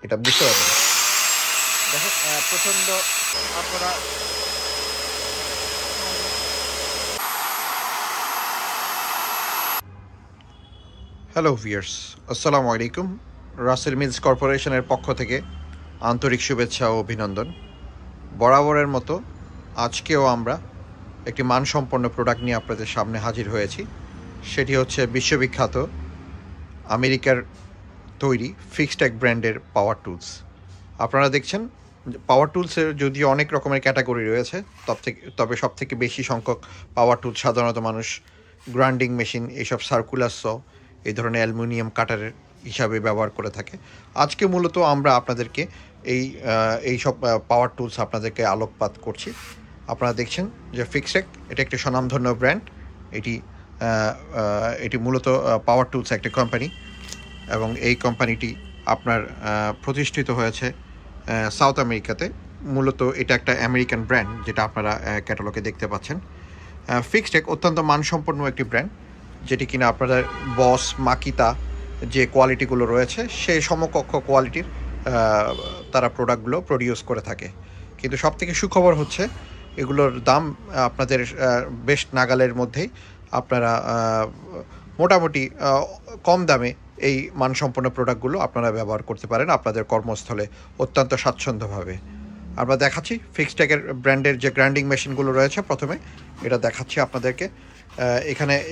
এটা বুঝতে পারবেন। দেখেন প্রচণ্ড আপনারা হ্যালো ভিউয়ার্স, আসসালামু আলাইকুম। রাসেল মিলস কর্পোরেশনের পক্ষ থেকে আন্তরিক শুভেচ্ছা ও অভিনন্দন। বরাবরের মতো আজকেও আমরা একটি মানসম্পন্ন প্রোডাক্ট নিয়ে আপনাদের সামনে হাজির হয়েছি। সেটি হচ্ছে বিশ্ববিখ্যাত আমেরিকার তৈরি ফিক্সটেক ব্র্যান্ডের পাওয়ার টুলস। আপনারা দেখছেন পাওয়ার টুলসের যদিও অনেক রকমের ক্যাটাগরি রয়েছে, তবে সবথেকে বেশি সংখ্যক পাওয়ার টুলস সাধারণত মানুষ গ্রাইন্ডিং মেশিন, এইসব সার্কুলার স, এই ধরনের অ্যালুমিনিয়াম কাটারের হিসাবে ব্যবহার করে থাকে। আজকে মূলত আমরা আপনাদেরকে এইসব পাওয়ার টুলস আপনাদেরকে আলোকপাত করছি। আপনারা দেখছেন যে ফিক্সটেক এটা একটি স্বনামধন্য ব্র্যান্ড। এটি মূলত পাওয়ার টুলস একটা কোম্পানি, এবং এই কোম্পানিটি আপনার প্রতিষ্ঠিত হয়েছে সাউথ আমেরিকাতে। মূলত এটা একটা আমেরিকান ব্র্যান্ড, যেটা আপনারা ক্যাটালগে দেখতে পাচ্ছেন। ফিক্সটেক অত্যন্ত মানসম্পন্ন একটি ব্র্যান্ড, যেটি কিনা আপনাদের বস, মাকিতা যে কোয়ালিটিগুলো রয়েছে সেই সমকক্ষ কোয়ালিটির তারা প্রোডাক্টগুলো প্রডিউস করে থাকে। কিন্তু সবথেকে সুখবর হচ্ছে এগুলোর দাম আপনাদের বেশ নাগালের মধ্যেই আপনারা মোটামুটি কম দামে এই মানসম্পন্ন প্রোডাক্টগুলো আপনারা ব্যবহার করতে পারেন আপনাদের কর্মস্থলে অত্যন্ত স্বাচ্ছন্দ্যভাবে। আমরা দেখাচ্ছি ফিক্সটেকের ব্র্যান্ডের যে গ্রাইন্ডিং মেশিনগুলো রয়েছে। প্রথমে এটা দেখাচ্ছি আপনাদেরকে।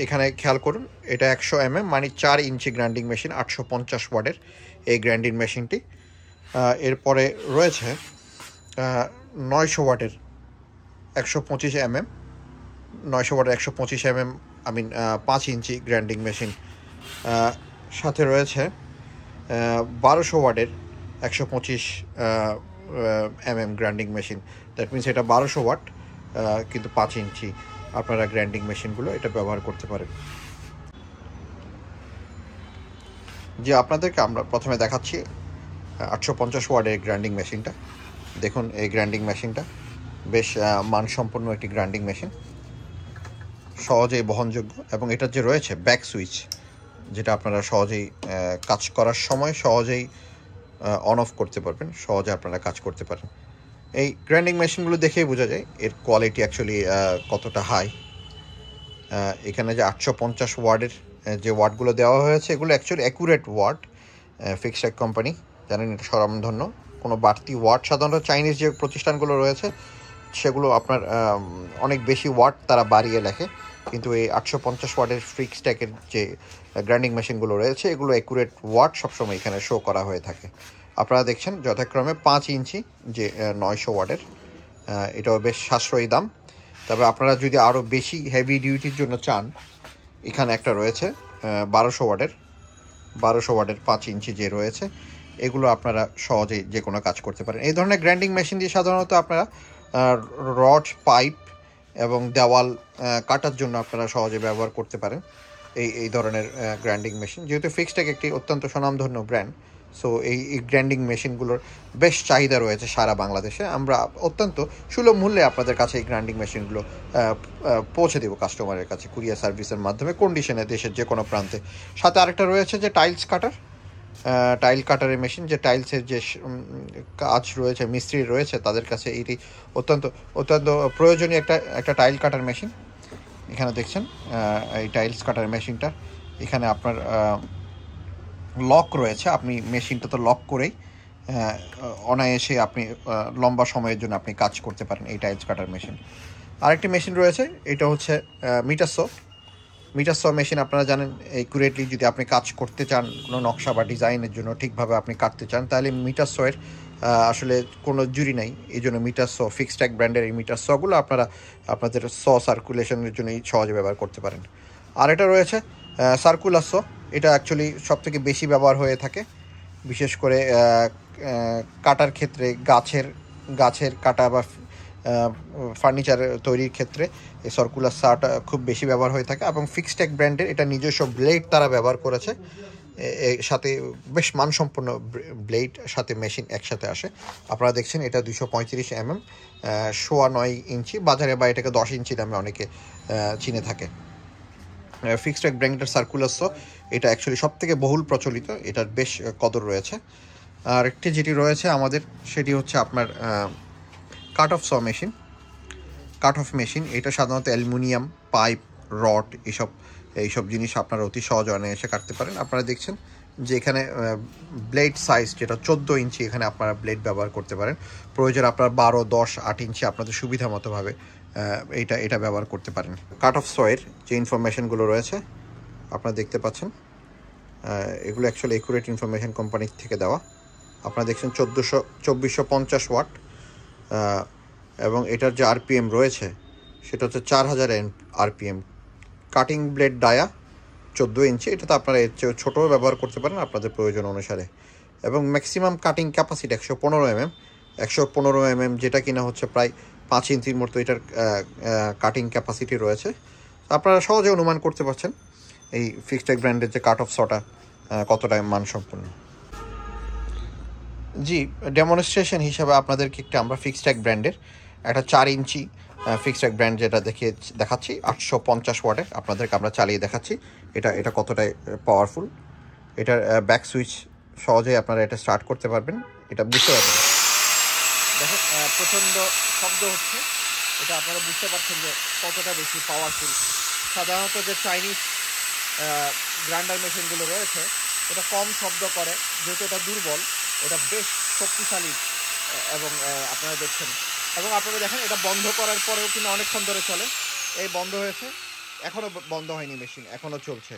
এখানে খেয়াল করুন, এটা 100 mm মানে 4 ইঞ্চি গ্রাইন্ডিং মেশিন, 850 ওয়াটের এই গ্রাইন্ডিং মেশিনটি। এরপরে রয়েছে 900 ওয়াটের 125 mm, 900 ওয়াটের 125 mm 5 ইঞ্চি গ্রাইন্ডিং মেশিন। সাথে রয়েছে 1200 ওয়াটের 125 mm grinding machine. That means এটা 1200 ওয়াট কিন্তু 5 ইঞ্চি আপনারা গ্রাইন্ডিং মেশিনগুলো এটা ব্যবহার করতে পারেন। যে আপনাদেরকে আমরা প্রথমে দেখাচ্ছি 850 ওয়াটের গ্রাইন্ডিং মেশিনটা। দেখুন এই গ্রাইন্ডিং মেশিনটা বেশ মানসম্পন্ন একটি গ্রাইন্ডিং মেশিন, সহজেই বহনযোগ্য, এবং এটার যে রয়েছে ব্যাক সুইচ, যেটা আপনারা সহজেই কাজ করার সময় সহজেই অন অফ করতে পারবেন, সহজে আপনারা কাজ করতে পারেন। এই গ্রাইন্ডিং মেশিনগুলো দেখেই বোঝা যায় এর কোয়ালিটি অ্যাকচুয়ালি কতটা হাই। এখানে যে 850 ওয়াটের যে ওয়াটগুলো দেওয়া হয়েছে এগুলো অ্যাকচুয়ালি অ্যাকুরেট ওয়াট। ফিক্সটেক কোম্পানি জানেন এটা স্বনামধন্য। কোনো বাড়তি ওয়াট সাধারণত চাইনিজ যে প্রতিষ্ঠানগুলো রয়েছে সেগুলো আপনার অনেক বেশি ওয়াট তারা বাড়িয়ে লেখে, কিন্তু এই 850 ওয়াটের ফিক্সটেকের যে গ্রাইন্ডিং মেশিনগুলো রয়েছে এগুলো অ্যাকুরেট ওয়াট সবসময় এখানে শো করা হয়ে থাকে। আপনারা দেখছেন যথাক্রমে 5 ইঞ্চি যে 900 ওয়াটের, এটাও বেশ সাশ্রয়ী দাম। তবে আপনারা যদি আরও বেশি হেভি ডিউটির জন্য চান, এখানে একটা রয়েছে 1200 ওয়াটের 5 ইঞ্চি যে রয়েছে, এগুলো আপনারা সহজেই যে কোনো কাজ করতে পারেন। এই ধরনের গ্রাইন্ডিং মেশিন দিয়ে সাধারণত আপনারা রড, পাইপ এবং দেওয়াল কাটার জন্য আপনারা সহজে ব্যবহার করতে পারেন এই ধরনের গ্রাইন্ডিং মেশিন। যেহেতু ফিক্সটেক একটি অত্যন্ত স্বনামধন্য ব্র্যান্ড, সো এই গ্রাইন্ডিং মেশিনগুলোর বেশ চাহিদা রয়েছে সারা বাংলাদেশে। আমরা অত্যন্ত সুলভ মূল্যে আপনাদের কাছে এই গ্রাইন্ডিং মেশিনগুলো পৌঁছে দেবো কাস্টমারের কাছে কুরিয়ার সার্ভিসের মাধ্যমে, কন্ডিশনে দেশের যে কোনো প্রান্তে। সাথে আরেকটা রয়েছে যে টাইল কাটারের মেশিন, যে টাইলসের যে কাজ রয়েছে, মিস্ত্রি রয়েছে, তাদের কাছে এটি অত্যন্ত প্রয়োজনীয় একটা টাইল কাটার মেশিন। এখানে দেখছেন এই টাইলস কাটার মেশিনটা, এখানে আপনার লক রয়েছে, আপনি মেশিনটা তো লক করেই অনায়াসে আপনি লম্বা সময়ের জন্য আপনি কাজ করতে পারেন এই টাইলস কাটার মেশিন। আরেকটি মেশিন রয়েছে, এটা হচ্ছে মিটার স মেশিন। আপনারা জানেন একুরেটলি যদি আপনি কাজ করতে চান, কোনো নকশা বা ডিজাইনের জন্য ঠিকভাবে আপনি কাটতে চান, তাহলে মিটার সয়ের আসলে কোনো জুরি নাই। এই জন্য মিটার স, ফিক্সটেক ব্র্যান্ডের এই মিটার সগুলো আপনারা আপনাদের সার্কুলেশনের জন্যই সহজে ব্যবহার করতে পারেন। আর এটা রয়েছে সার্কুলার স, এটা অ্যাকচুয়ালি সবথেকে বেশি ব্যবহার হয়ে থাকে, বিশেষ করে কাটার ক্ষেত্রে, গাছের কাটা বা ফার্নিচার তৈরির ক্ষেত্রে এই সার্কুলার সাটা খুব বেশি ব্যবহার হয়ে থাকে। এবং ফিক্সটেক ব্র্যান্ডের এটা নিজস্ব ব্লেড তারা ব্যবহার করেছে, সাথে বেশ মানসম্পন্ন ব্লেড সাথে মেশিন একসাথে আসে। আপনারা দেখছেন এটা 235 mm, 9.25 ইঞ্চি, বাজারে বা এটাকে 10 ইঞ্চি দামে অনেকে চিনে থাকে। ফিক্সটেক ব্র্যান্ডের সার্কুলার স এটা অ্যাকচুয়ালি সব থেকে বহুল প্রচলিত, এটার বেশ কদর রয়েছে। আর একটি যেটি রয়েছে আমাদের সেটি হচ্ছে আপনার কাট অফ স মেশিন। কাট অফ মেশিন এটা সাধারণত অ্যালুমিনিয়াম পাইপ রড এইসব জিনিস আপনারা অতি সহজে অনায়াসে কাটতে পারেন। আপনারা দেখছেন যে এখানে ব্লেড সাইজ যেটা 14 ইঞ্চি, এখানে আপনারা ব্লেড ব্যবহার করতে পারেন। প্রয়োজন আপনার 12, 10, 8 ইঞ্চি আপনাদের সুবিধা মতোভাবে এটা ব্যবহার করতে পারেন। কাট অফ সয়ের যে ইনফরমেশনগুলো রয়েছে আপনারা দেখতে পাচ্ছেন, এগুলো অ্যাকচুয়ালি একুরেট ইনফরমেশন কোম্পানির থেকে দেওয়া। আপনারা দেখছেন 2450 ওয়াট, এবং এটার যে আরপিএম রয়েছে সেটা হচ্ছে 4000 আরপিএম। কাটিং ব্লেড ডায়া 14 ইঞ্চি, এটা তো আপনারা এর চেয়ে ছোটোও ব্যবহার করতে পারেন আপনাদের প্রয়োজন অনুসারে। এবং ম্যাক্সিমাম কাটিং ক্যাপাসিটি 115 mm, যেটা কিনা হচ্ছে প্রায় 5 ইঞ্চির মতো এটার কাটিং ক্যাপাসিটি রয়েছে। আপনারা সহজে অনুমান করতে পারছেন এই ফিক্সটেক ব্র্যান্ডের যে কাট অফ সটা কতটা মানসম্পন্ন। জি, ডেমনস্ট্রেশন হিসাবে আপনাদেরকে একটা আমরা ফিক্সটেক ব্র্যান্ডের একটা 4 ইঞ্চি ফিক্সটেক ব্র্যান্ড যেটা দেখাচ্ছি 850 ওয়াটের আপনাদেরকে আমরা চালিয়ে দেখাচ্ছি এটা কতটা পাওয়ারফুল। এটার ব্যাক সুইচ সহজেই আপনারা এটা স্টার্ট করতে পারবেন, এটা বুঝতে পারবেন। দেখেন প্রচণ্ড শব্দ হচ্ছে, এটা আপনারা বুঝতে পারছেন যে কতটা বেশি পাওয়ারফুল। সাধারণত যে চাইনিজ গ্রাইন্ডার মেশিনগুলো রয়েছে এটা কম শব্দ করে, যেহেতু এটা দুর্বল, এটা বেশ শক্তিশালী। এবং আপনারা দেখছেন, এবং আপনারা দেখেন এটা বন্ধ করার পরেও কিন্তু অনেকক্ষণ ধরে চলে। এই বন্ধ হয়েছে, এখনও বন্ধ হয়নি মেশিন, এখনও চলছে।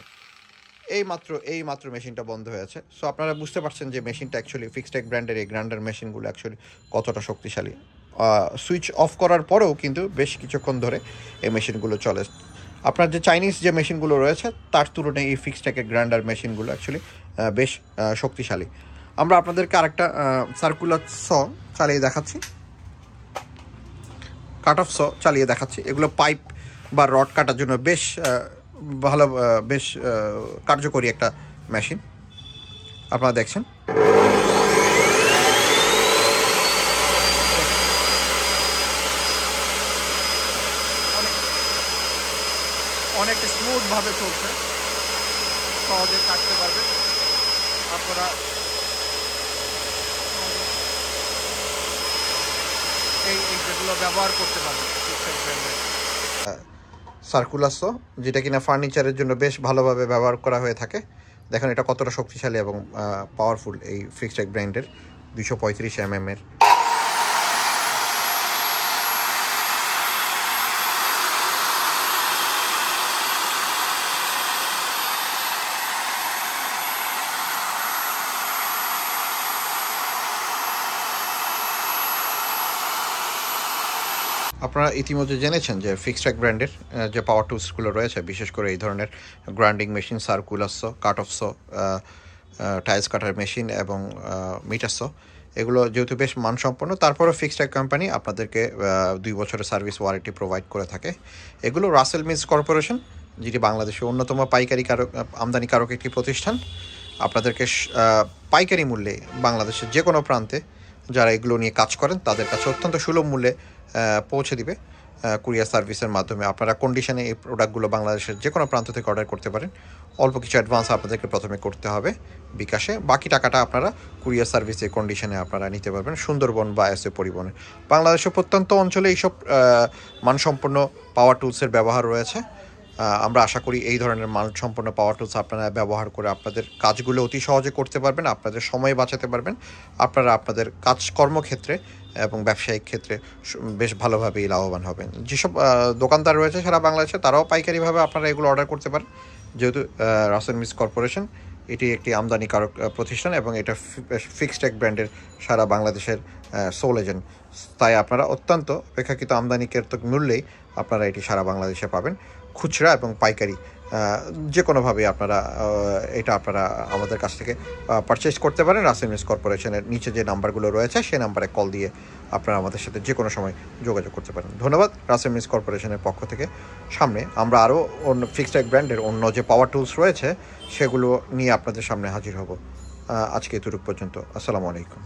এই মাত্র মেশিনটা বন্ধ হয়েছে। সো আপনারা বুঝতে পারছেন যে মেশিনটা অ্যাকচুয়ালি ফিক্সটেক ব্র্যান্ডের এই গ্রাইন্ডার মেশিনগুলো অ্যাকচুয়ালি কতটা শক্তিশালী। সুইচ অফ করার পরেও কিন্তু বেশ কিছুক্ষণ ধরে এই মেশিনগুলো চলে। আপনার যে চাইনিজ যে মেশিনগুলো রয়েছে তার তুলনায় এই ফিক্সটেকের গ্রাইন্ডার মেশিনগুলো অ্যাকচুয়ালি বেশ শক্তিশালী। আমরা আপনাদেরকে আরেকটা সার্কুলার স চালিয়ে দেখাচ্ছি, কাট অফ স চালিয়ে দেখাচ্ছি। এগুলো পাইপ বা রড কাটার জন্য বেশ ভালো, বেশ কার্যকরী একটা মেশিন। আপনারা দেখছেন অনেক স্মুথভাবে চলছে, সহজে কাটতে পারবেন আপনারা। যেগুলো ব্যবহার করতে পারবেন সার্কুলার সো, যেটা কিনা ফার্নিচারের জন্য বেশ ভালোভাবে ব্যবহার করা হয়ে থাকে। দেখেন এটা কতটা শক্তিশালী এবং পাওয়ারফুল এই ফিক্সটেক ব্র্যান্ডের 235 mm এর। আপনারা ইতিমধ্যে জেনেছেন যে ফিক্সটেক ব্র্যান্ডের যে পাওয়ার টুলসগুলো রয়েছে, বিশেষ করে এই ধরনের grinding machine, circular saw, cut off saw, tiles cutter machine এবং মিটার সো, এগুলো যেহেতু বেশ মানসম্পন্ন, তারপরেও ফিক্সটেক কোম্পানি আপনাদেরকে 2 বছরের সার্ভিস ওয়ারেন্টি প্রোভাইড করে থাকে। এগুলো রাসেল মিলস কর্পোরেশন, যেটি বাংলাদেশের অন্যতম পাইকারি আমদানিকারক একটি প্রতিষ্ঠান, আপনাদেরকে পাইকারি মূল্যে বাংলাদেশের যে কোনো প্রান্তে যারা এগুলো নিয়ে কাজ করেন তাদের কাছে অত্যন্ত সুলভ মূল্যে পৌঁছে দিবে কুরিয়ার সার্ভিসের মাধ্যমে। আপনারা কন্ডিশনে এই প্রোডাক্টগুলো বাংলাদেশের যে কোনো প্রান্ত থেকে অর্ডার করতে পারেন। অল্প কিছু অ্যাডভান্স আপনাদেরকে প্রথমে করতে হবে বিকাশে, বাকি টাকাটা আপনারা কুরিয়ার সার্ভিসের কন্ডিশনে আপনারা নিতে পারবেন সুন্দরবন বা এসএ পরিবহনে। বাংলাদেশের প্রত্যন্ত অঞ্চলে এইসব মানসম্পন্ন পাওয়ার টুলসের ব্যবহার রয়েছে। আমরা আশা করি এই ধরনের মানসম্পন্ন পাওয়ার টুলস আপনারা ব্যবহার করে আপনাদের কাজগুলো অতি সহজে করতে পারবেন, আপনাদের সময় বাঁচাতে পারবেন। আপনারা আপনাদের কর্মক্ষেত্রে এবং ব্যবসায়িক ক্ষেত্রে বেশ ভালোভাবেই লাভবান হবেন। যেসব দোকানদার রয়েছে সারা বাংলাদেশে তারাও পাইকারিভাবে আপনারা এগুলো অর্ডার করতে পারেন, যেহেতু রাসেল মিলস কর্পোরেশন এটি একটি আমদানিকারক প্রতিষ্ঠান এবং এটা ফিক্সটেক ব্র্যান্ডের সারা বাংলাদেশের সোল এজেন্ট। তাই আপনারা অত্যন্ত অপেক্ষাকৃত আমদানিকৃত মূল্যেই আপনারা এটি সারা বাংলাদেশে পাবেন, খুচরা এবং পাইকারি যে কোনোভাবেই আপনারা আপনারা আমাদের কাছ থেকে পারচেস করতে পারেন। রাসেল মিলস কর্পোরেশনের নিচে যে নাম্বারগুলো রয়েছে সেই নাম্বারে কল দিয়ে আপনারা আমাদের সাথে যে কোনো সময় যোগাযোগ করতে পারেন। ধন্যবাদ। রাসেল মিলস কর্পোরেশনের পক্ষ থেকে সামনে আমরা আরও অন্য ফিক্সটেক ব্র্যান্ডের অন্য যে পাওয়ার টুলস রয়েছে সেগুলো নিয়ে আপনাদের সামনে হাজির হব। আজকে এতটুকু পর্যন্ত। আসসালামু আলাইকুম।